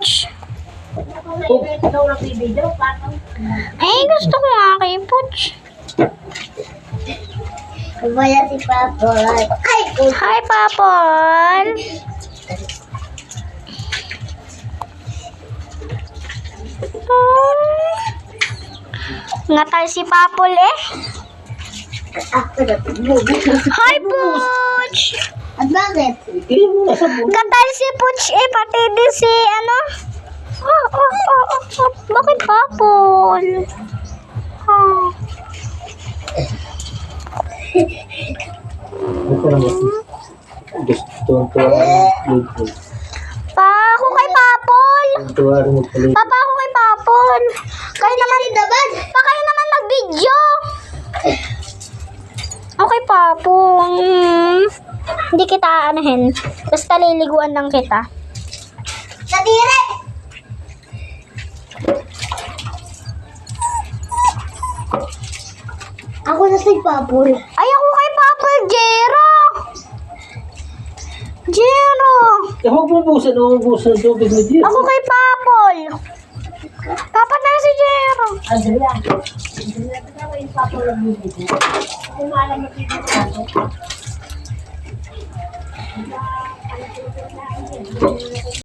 Puch. Ay, gusto ko nga kay Puch. Wala si Papol. Ay, Hi, Papol. Ngatal si Papol eh. ako na tubog. Hi, Puch. At bakit? Ngatal si Puch eh, pati din si ano. Bakit Papol? Pa ako kay Papol. Papa ako kay Papol. Kayo naman, pa kayo naman mag-video. Okay, Papol. Hindi kita aanahin. Basta liliguan lang kita. Nadire! Ako na si Papol. Ay, ako kay Papol, Jero. Jero. Huwag mo busan, huwag mo busan. Ako kay Papol. Papa na si Jero. Adrian. Adrian, ako yung Papol ang bibig. Kung alam mo dito